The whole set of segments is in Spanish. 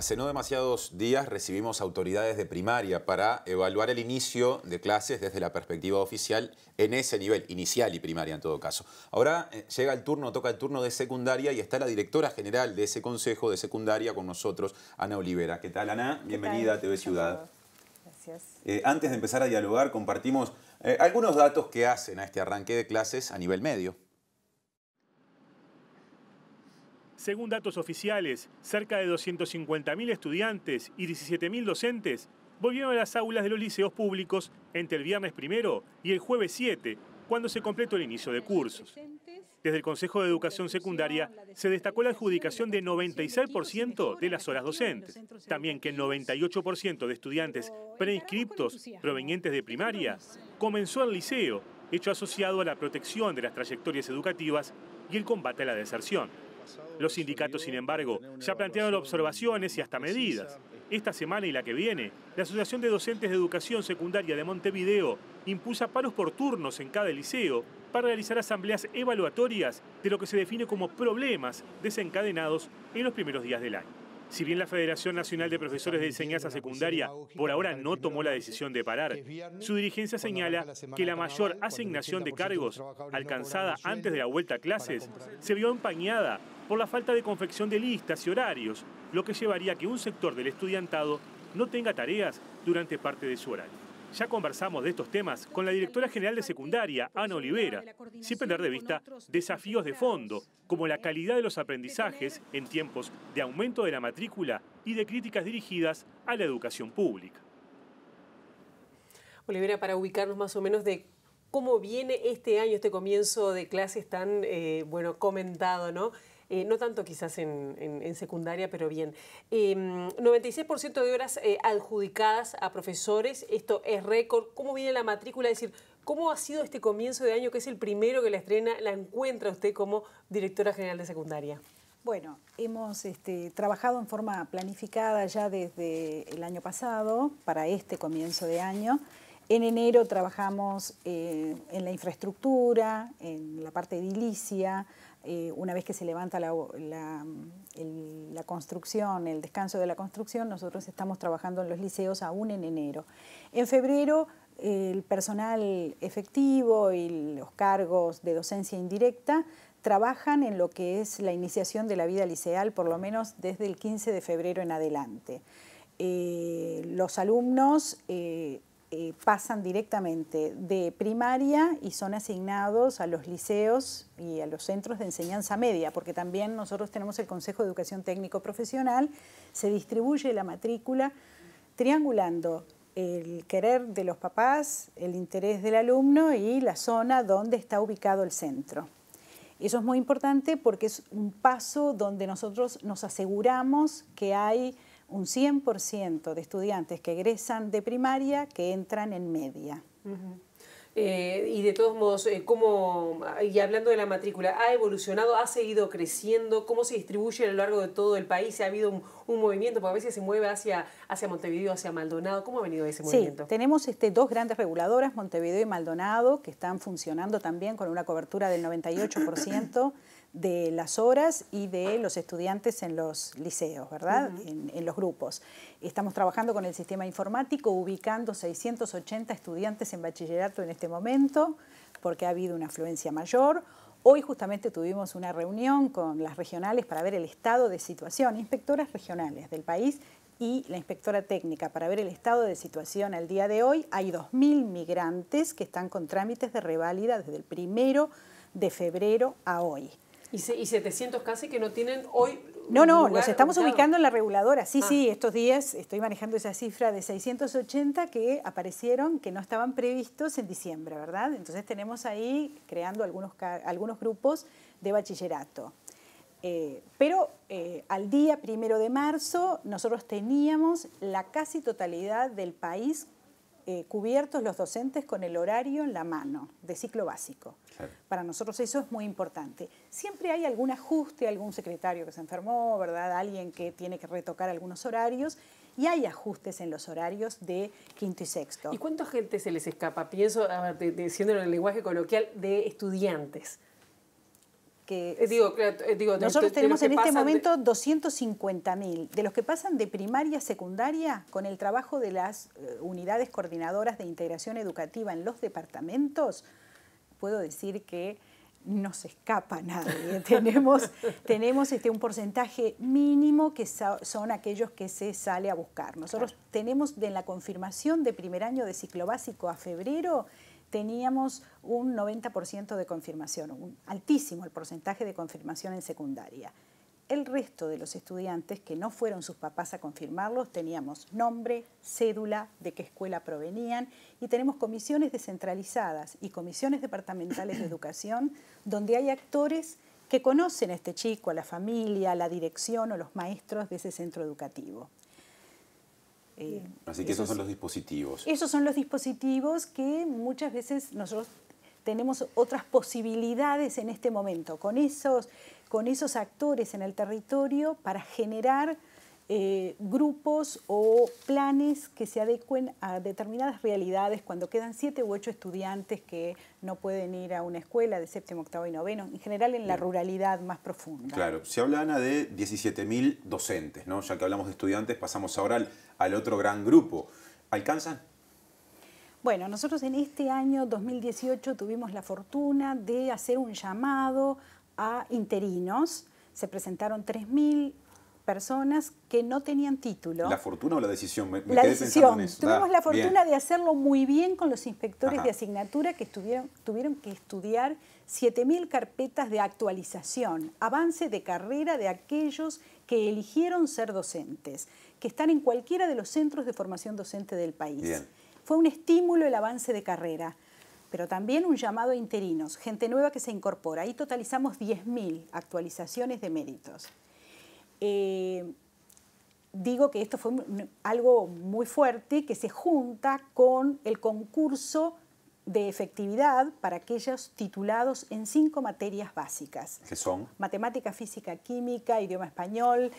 Hace no demasiados días recibimos autoridades de primaria para evaluar el inicio de clases desde la perspectiva oficial en ese nivel, inicial y primaria en todo caso. Ahora llega el turno, toca el turno de secundaria y está la directora general de ese consejo de secundaria con nosotros, Ana Olivera. ¿Qué tal, Ana? Bienvenida a TV Ciudad. Gracias. Antes de empezar a dialogar, compartimos algunos datos que hacen a este arranque de clases a nivel medio. Según datos oficiales, cerca de 250.000 estudiantes y 17.000 docentes volvieron a las aulas de los liceos públicos entre el viernes 1 y el jueves 7, cuando se completó el inicio de cursos. Desde el Consejo de Educación Secundaria se destacó la adjudicación de 96% de las horas docentes. También que el 98% de estudiantes preinscriptos provenientes de primaria comenzó el liceo, hecho asociado a la protección de las trayectorias educativas y el combate a la deserción. Los sindicatos, sin embargo, ya plantearon observaciones y hasta medidas. Esta semana y la que viene, la Asociación de Docentes de Educación Secundaria de Montevideo impulsa paros por turnos en cada liceo para realizar asambleas evaluatorias de lo que se define como problemas desencadenados en los primeros días del año. Si bien la Federación Nacional de Profesores de Enseñanza Secundaria por ahora no tomó la decisión de parar, su dirigencia señala que la mayor asignación de cargos alcanzada antes de la vuelta a clases se vio empañada por la falta de confección de listas y horarios, lo que llevaría a que un sector del estudiantado no tenga tareas durante parte de su horario. Ya conversamos de estos temas con la directora general de secundaria, Ana Olivera, sin perder de vista desafíos de fondo, como la calidad de los aprendizajes en tiempos de aumento de la matrícula y de críticas dirigidas a la educación pública. Olivera, para ubicarnos más o menos de cómo viene este año, este comienzo de clases tan comentado, ¿no? No tanto quizás en secundaria, pero bien. 96% de horas adjudicadas a profesores, esto es récord. ¿Cómo viene la matrícula? Es decir, ¿cómo ha sido este comienzo de año, que es el primero que la encuentra usted como directora general de secundaria? Bueno, hemos trabajado en forma planificada ya desde el año pasado para este comienzo de año. En enero trabajamos en la infraestructura, en la parte edilicia. Una vez que se levanta la construcción, el descanso de la construcción, nosotros estamos trabajando en los liceos aún en enero. En febrero, el personal efectivo y los cargos de docencia indirecta trabajan en lo que es la iniciación de la vida liceal, por lo menos desde el 15 de febrero en adelante. Los alumnos pasan directamente de primaria y son asignados a los liceos y a los centros de enseñanza media, porque también nosotros tenemos el Consejo de Educación Técnico Profesional. Se distribuye la matrícula triangulando el querer de los papás, el interés del alumno y la zona donde está ubicado el centro. Eso es muy importante porque es un paso donde nosotros nos aseguramos que hay un 100% de estudiantes que egresan de primaria que entran en media. Y de todos modos, y hablando de la matrícula, ¿ha evolucionado, ha seguido creciendo? ¿Cómo se distribuye a lo largo de todo el país? ¿Ha habido un movimiento? Porque a veces se mueve hacia Montevideo, hacia Maldonado. ¿Cómo ha venido ese movimiento? Sí, tenemos dos grandes reguladoras, Montevideo y Maldonado, que están funcionando también con una cobertura del 98% de las horas y de los estudiantes en los liceos, ¿verdad? En los grupos. Estamos trabajando con el sistema informático, ubicando 680 estudiantes en bachillerato en este momento, porque ha habido una afluencia mayor. Hoy justamente tuvimos una reunión con las regionales para ver el estado de situación, inspectoras regionales del país y la inspectora técnica, para ver el estado de situación al día de hoy. Hay 2.000 migrantes que están con trámites de reválida desde el 1 de febrero a hoy. ¿Y 700 casi que no tienen hoy? No, los estamos ubicando en la reguladora. Sí, estos días estoy manejando esa cifra de 680 que aparecieron, que no estaban previstos en diciembre, ¿verdad? Entonces tenemos ahí creando algunos grupos de bachillerato. Pero al día 1 de marzo nosotros teníamos la casi totalidad del país cubiertos los docentes con el horario en la mano de ciclo básico. Claro. Para nosotros eso es muy importante. Siempre hay algún ajuste, algún secretario que se enfermó, ¿verdad? Alguien que tiene que retocar algunos horarios, y hay ajustes en los horarios de quinto y sexto. ¿Y cuánta gente se les escapa? Pienso, diciéndolo en el lenguaje coloquial, de estudiantes. nosotros tenemos en este momento 250.000. De los que pasan de primaria a secundaria, con el trabajo de las unidades coordinadoras de integración educativa en los departamentos, puedo decir que no se escapa nadie. tenemos un porcentaje mínimo que son aquellos que se sale a buscar. Nosotros tenemos de la confirmación de primer año de ciclo básico a febrero, teníamos un 90% de confirmación, un altísimo el porcentaje de confirmación en secundaria. El resto de los estudiantes que no fueron sus papás a confirmarlos, teníamos nombre, cédula, de qué escuela provenían, y tenemos comisiones descentralizadas y comisiones departamentales de educación donde hay actores que conocen a este chico, a la familia, a la dirección o los maestros de ese centro educativo. Así que esos son los dispositivos. Esos son los dispositivos que muchas veces nosotros tenemos otras posibilidades en este momento, con esos actores en el territorio para generar grupos o planes que se adecuen a determinadas realidades cuando quedan 7 u 8 estudiantes que no pueden ir a una escuela de séptimo, octavo y noveno, en general en la ruralidad más profunda. Claro, se habla, Ana, de 17.000 docentes, ¿no? Ya que hablamos de estudiantes, pasamos ahora al otro gran grupo. ¿Alcanzan? Bueno, nosotros en este año 2018 tuvimos la fortuna de hacer un llamado a interinos. Se presentaron 3.000 personas que no tenían título. ¿La fortuna o la decisión? Me la quedé decisión. Pensando en eso. Tuvimos la fortuna bien. de hacerlo muy bien con los inspectores Ajá. de asignatura que tuvieron que estudiar 7.000 carpetas de actualización, avance de carrera de aquellos que eligieron ser docentes, que están en cualquiera de los centros de formación docente del país. Bien. Fue un estímulo el avance de carrera, pero también un llamado a interinos, gente nueva que se incorpora. Ahí totalizamos 10.000 actualizaciones de méritos. Digo que esto fue algo muy fuerte que se junta con el concurso de efectividad para aquellos titulados en 5 materias básicas. ¿Qué son? Matemática, física, química, idioma español,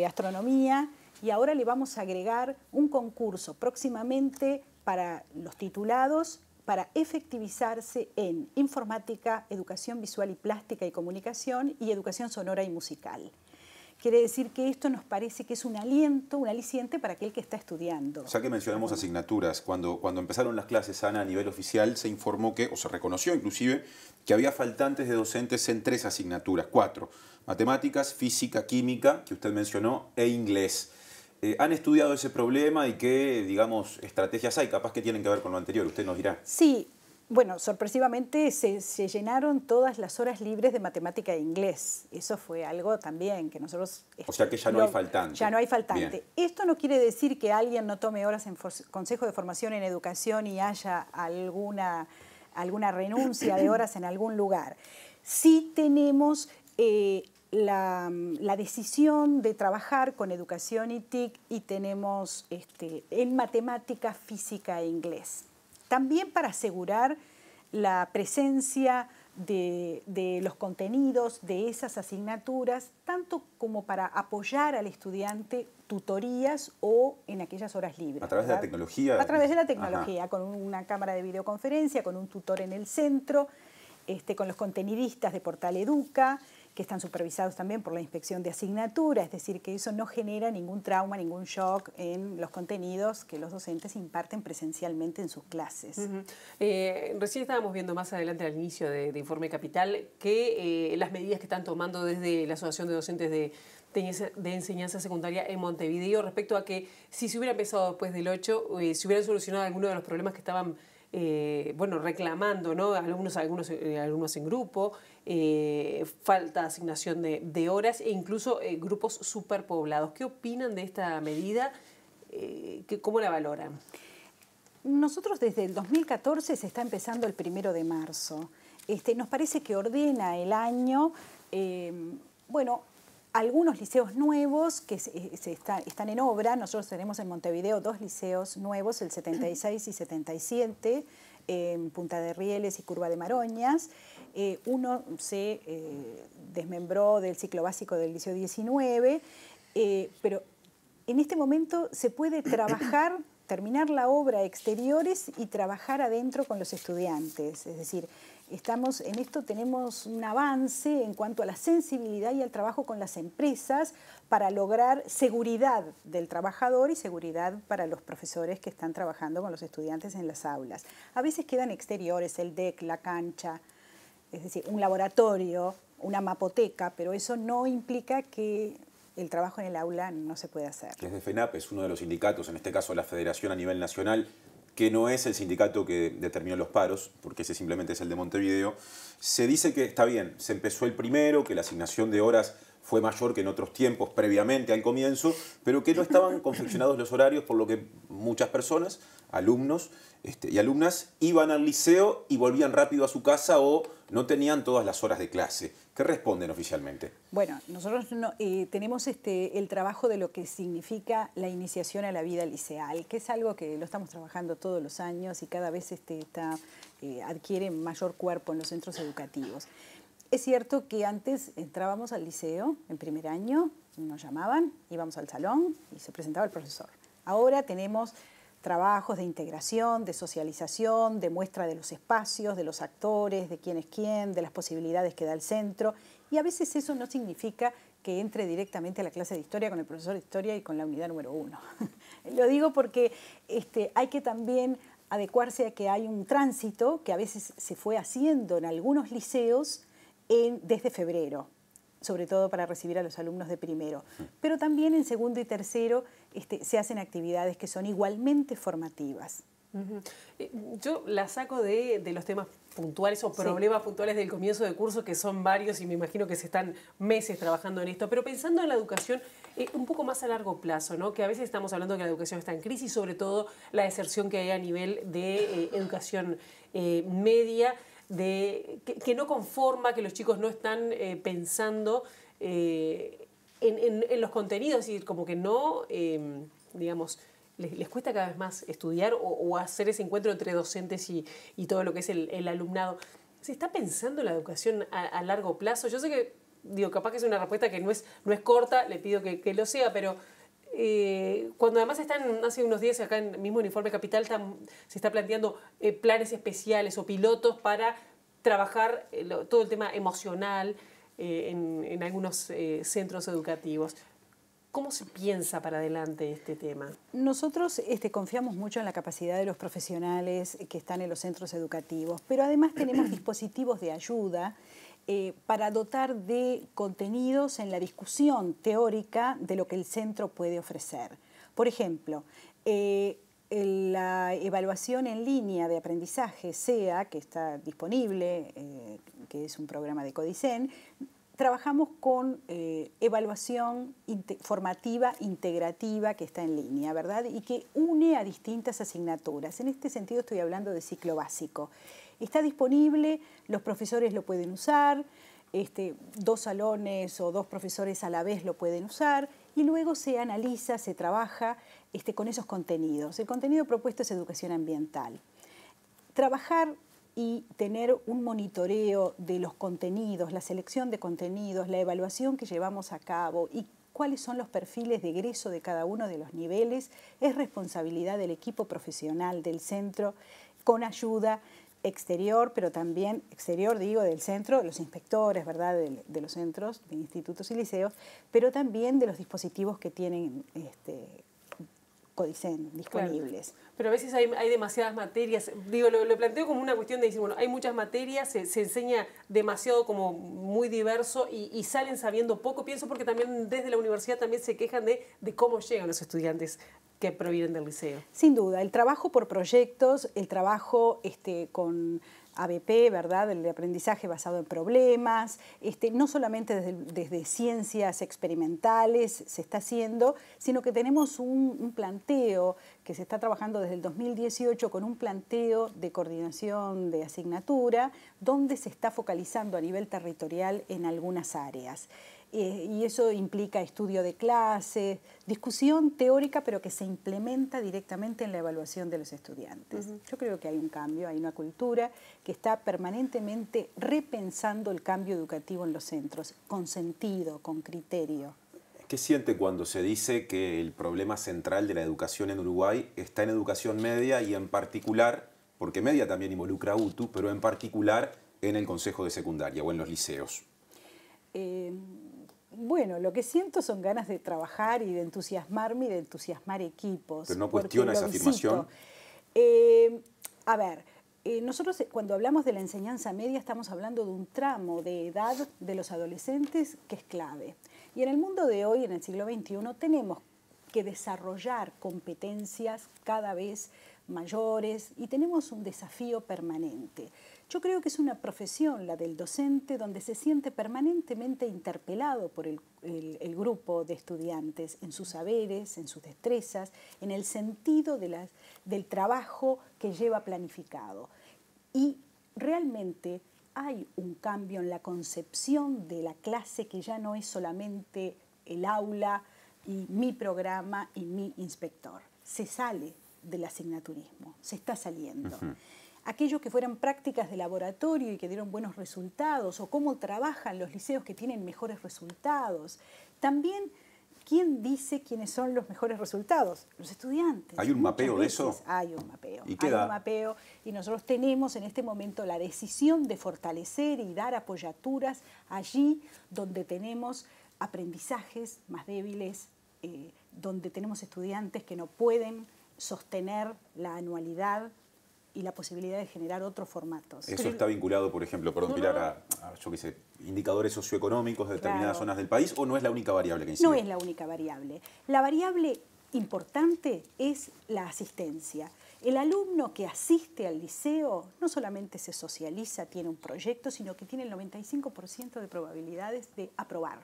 astronomía. Y ahora le vamos a agregar un concurso próximamente para los titulados para efectivizarse en informática, educación visual y plástica y comunicación y educación sonora y musical. Quiere decir que esto nos parece que es un aliento, un aliciente para aquel que está estudiando. Ya que mencionamos asignaturas, cuando empezaron las clases, Ana, a nivel oficial se informó que, o se reconoció inclusive, que había faltantes de docentes en 3 asignaturas, 4. Matemáticas, física, química, que usted mencionó, e inglés. ¿Han estudiado ese problema y qué, digamos, estrategias hay? Capaz que tienen que ver con lo anterior, usted nos dirá. Sí, bueno, sorpresivamente se llenaron todas las horas libres de matemática e inglés. Eso fue algo también que nosotros... O sea que ya no hay faltante. Ya no hay faltante. Bien. Esto no quiere decir que alguien no tome horas en Consejo de Formación en Educación y haya alguna renuncia de horas en algún lugar. Sí tenemos... La decisión de trabajar con educación y TIC y tenemos en matemática, física e inglés. También para asegurar la presencia de los contenidos de esas asignaturas, tanto como para apoyar al estudiante tutorías o en aquellas horas libres. ¿A través de la tecnología? A través de la tecnología, con una cámara de videoconferencia, con un tutor en el centro, con los contenidistas de Portal Educa, que están supervisados también por la inspección de asignatura, es decir, que eso no genera ningún trauma, ningún shock en los contenidos que los docentes imparten presencialmente en sus clases. Recién estábamos viendo más adelante al inicio de Informe Capital que las medidas que están tomando desde la Asociación de Docentes de Enseñanza Secundaria en Montevideo respecto a que si se hubiera empezado después del 8, se hubieran solucionado algunos de los problemas que estaban reclamando, ¿no? Algunos en grupo, falta de asignación de horas e incluso grupos superpoblados. ¿Qué opinan de esta medida? ¿Cómo la valoran? Nosotros desde el 2014 se está empezando el 1 de marzo. Nos parece que ordena el año, algunos liceos nuevos que están en obra. Nosotros tenemos en Montevideo 2 liceos nuevos, el 76 y 77, en Punta de Rieles y Curva de Maroñas. Uno se desmembró del ciclo básico del liceo 19, pero en este momento se puede trabajar terminar la obra exteriores y trabajar adentro con los estudiantes. Es decir, en esto tenemos un avance en cuanto a la sensibilidad y al trabajo con las empresas para lograr seguridad del trabajador y seguridad para los profesores que están trabajando con los estudiantes en las aulas. A veces quedan exteriores, el deck, la cancha, es decir, un laboratorio, una mapoteca, pero eso no implica que el trabajo en el aula no se puede hacer. Desde FENAP es uno de los sindicatos, en este caso la federación a nivel nacional, que no es el sindicato que determinó los paros, porque ese simplemente es el de Montevideo. Se dice que está bien, se empezó el primero, que la asignación de horas fue mayor que en otros tiempos previamente al comienzo, pero que no estaban confeccionados los horarios, por lo que muchas personas, alumnos y alumnas, iban al liceo y volvían rápido a su casa o no tenían todas las horas de clase. ¿Qué responden oficialmente? Bueno, nosotros tenemos el trabajo de lo que significa la iniciación a la vida liceal, que es algo que lo estamos trabajando todos los años y cada vez adquiere mayor cuerpo en los centros educativos. Es cierto que antes entrábamos al liceo en primer año, nos llamaban, íbamos al salón y se presentaba el profesor. Ahora tenemos trabajos de integración, de socialización, de muestra de los espacios, de los actores, de quién es quién, de las posibilidades que da el centro. Y a veces eso no significa que entre directamente a la clase de historia con el profesor de historia y con la unidad número 1. Lo digo porque hay que también adecuarse a que hay un tránsito que a veces se fue haciendo en algunos liceos desde febrero, sobre todo para recibir a los alumnos de primero. Pero también en segundo y tercero se hacen actividades que son igualmente formativas. Yo la saco de los temas puntuales o problemas puntuales del comienzo de curso, que son varios y me imagino que se están meses trabajando en esto, pero pensando en la educación un poco más a largo plazo, ¿no? Que a veces estamos hablando de que la educación está en crisis, sobre todo la deserción que hay a nivel de educación media, que no conforma, que los chicos no están pensando en los contenidos y como que no, digamos, les cuesta cada vez más estudiar o hacer ese encuentro entre docentes y todo lo que es el alumnado. ¿Se está pensando en la educación a largo plazo? Yo sé que, capaz que es una respuesta que no es corta, le pido que lo sea, pero cuando además hace unos días acá en el mismo Informe Capital se está planteando planes especiales o pilotos para trabajar todo el tema emocional en algunos centros educativos. ¿Cómo se piensa para adelante este tema? Nosotros confiamos mucho en la capacidad de los profesionales que están en los centros educativos, pero además tenemos dispositivos de ayuda para dotar de contenidos en la discusión teórica de lo que el centro puede ofrecer. Por ejemplo, la evaluación en línea de aprendizaje SEA, que está disponible, que es un programa de Codicen, trabajamos con evaluación formativa integrativa que está en línea, ¿verdad? Y que une a distintas asignaturas. En este sentido estoy hablando de ciclo básico. Está disponible, los profesores lo pueden usar, 2 salones o 2 profesores a la vez lo pueden usar y luego se analiza, se trabaja con esos contenidos. El contenido propuesto es educación ambiental. Trabajar y tener un monitoreo de los contenidos, la selección de contenidos, la evaluación que llevamos a cabo y cuáles son los perfiles de egreso de cada uno de los niveles, es responsabilidad del equipo profesional del centro con ayuda exterior, pero también exterior, del centro, los inspectores, ¿verdad?, de los centros, de institutos y liceos, pero también de los dispositivos que tienen Codicen disponibles. Claro. Pero a veces hay demasiadas materias. Lo planteo como una cuestión de decir, bueno, hay muchas materias, se enseña demasiado como muy diverso y salen sabiendo poco. Pienso porque también desde la universidad también se quejan de cómo llegan los estudiantes que provienen del liceo. Sin duda, el trabajo por proyectos, el trabajo con ABP, ¿verdad?, el de aprendizaje basado en problemas, no solamente desde ciencias experimentales se está haciendo, sino que tenemos un planteo que se está trabajando desde el 2018 con un planteo de coordinación de asignatura donde se está focalizando a nivel territorial en algunas áreas. Y eso implica estudio de clases, discusión teórica, pero que se implementa directamente en la evaluación de los estudiantes. Yo creo que hay un cambio, hay una cultura que está permanentemente repensando el cambio educativo en los centros, con sentido, con criterio. ¿Qué siente cuando se dice que el problema central de la educación en Uruguay está en educación media y en particular, porque media también involucra a UTU, pero en particular en el consejo de secundaria o en los liceos? Bueno, lo que siento son ganas de trabajar y de entusiasmarme y de entusiasmar equipos. ¿Pero no cuestiona esa afirmación? A ver, nosotros cuando hablamos de la enseñanza media estamos hablando de un tramo de edad de los adolescentes que es clave. Y en el mundo de hoy, en el siglo XXI, tenemos que desarrollar competencias cada vez mayores y tenemos un desafío permanente. Yo creo que es una profesión, la del docente, donde se siente permanentemente interpelado por el grupo de estudiantes en sus saberes, en sus destrezas, en el sentido del trabajo que lleva planificado. Y realmente hay un cambio en la concepción de la clase que ya no es solamente el aula y mi programa y mi inspector. Se sale del asignaturismo, se está saliendo. Aquellos que fueran prácticas de laboratorio y que dieron buenos resultados, o cómo trabajan los liceos que tienen mejores resultados. También, ¿quién dice quiénes son los mejores resultados? Los estudiantes. ¿Hay un mapeo de eso? Hay un mapeo. ¿Y qué da? Hay un mapeo y nosotros tenemos en este momento la decisión de fortalecer y dar apoyaturas allí donde tenemos aprendizajes más débiles, donde tenemos estudiantes que no pueden sostener la anualidad y la posibilidad de generar otros formatos. Eso está vinculado, por ejemplo, perdón, Pilar, a yo qué sé, indicadores socioeconómicos de determinadas zonas del país, ¿o no es la única variable que incide? No es la única variable. La variable importante es la asistencia. El alumno que asiste al liceo no solamente se socializa, tiene un proyecto, sino que tiene el 95% de probabilidades de aprobar.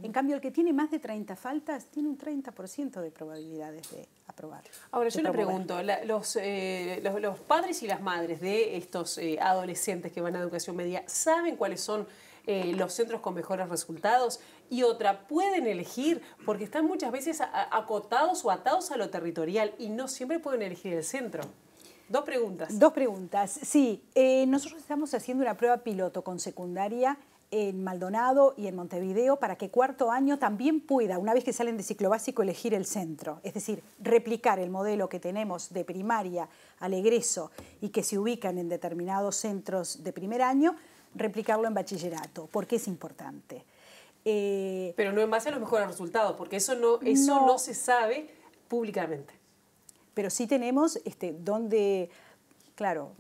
En cambio, el que tiene más de 30 faltas tiene un 30% de probabilidades de aprobar. Ahora, yo le pregunto, los padres y las madres de estos adolescentes que van a educación media, ¿saben cuáles son los centros con mejores resultados? Y otra, ¿pueden elegir? Porque están muchas veces acotados o atados a lo territorial y no siempre pueden elegir el centro. Dos preguntas. Dos preguntas, sí. Nosotros estamos haciendo una prueba piloto con secundaria en Maldonado y en Montevideo para que cuarto año también pueda, una vez que salen de ciclo básico, elegir el centro. Es decir, replicar el modelo que tenemos de primaria al egreso y que se ubican en determinados centros de primer año, replicarlo en bachillerato, porque es importante. Pero no en base a los mejores resultados, porque eso no se sabe públicamente. Pero sí tenemos donde, claro,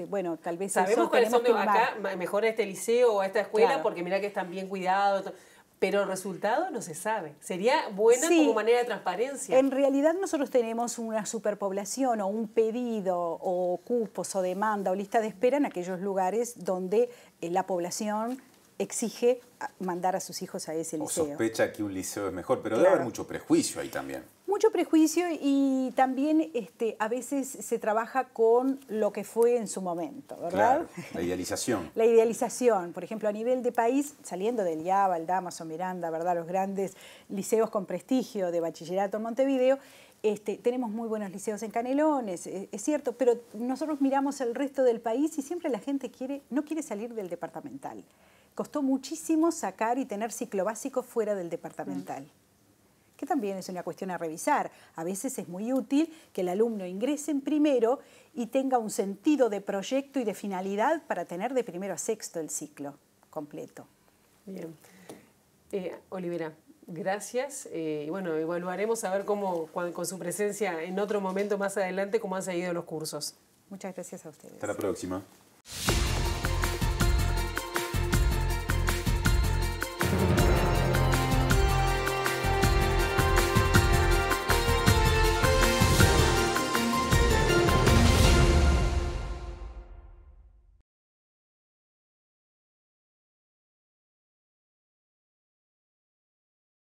bueno, tal vez sabemos cuáles son acá, mejor a este liceo o a esta escuela, claro, porque mira que están bien cuidados, pero el resultado no se sabe. Sería buena como manera de transparencia. En realidad nosotros tenemos una superpoblación o un pedido o cupos o demanda o lista de espera en aquellos lugares donde la población exige mandar a sus hijos a ese liceo. O sospecha que un liceo es mejor, pero claro, debe haber mucho prejuicio ahí también. Mucho prejuicio y también a veces se trabaja con lo que fue en su momento, ¿verdad? Claro, la idealización. La idealización, por ejemplo, a nivel de país, saliendo del IABA, el Damaso, Miranda, ¿verdad? Los grandes liceos con prestigio de bachillerato en Montevideo, tenemos muy buenos liceos en Canelones, es cierto, pero nosotros miramos el resto del país y siempre la gente no quiere salir del departamental. Costó muchísimo sacar y tener ciclo básico fuera del departamental. Que también es una cuestión a revisar. A veces es muy útil que el alumno ingrese en primero y tenga un sentido de proyecto y de finalidad para tener de primero a sexto el ciclo completo. Bien. Olivera, gracias. Y bueno, evaluaremos a ver cómo, con su presencia en otro momento más adelante, cómo han seguido los cursos. Muchas gracias a ustedes. Hasta la próxima.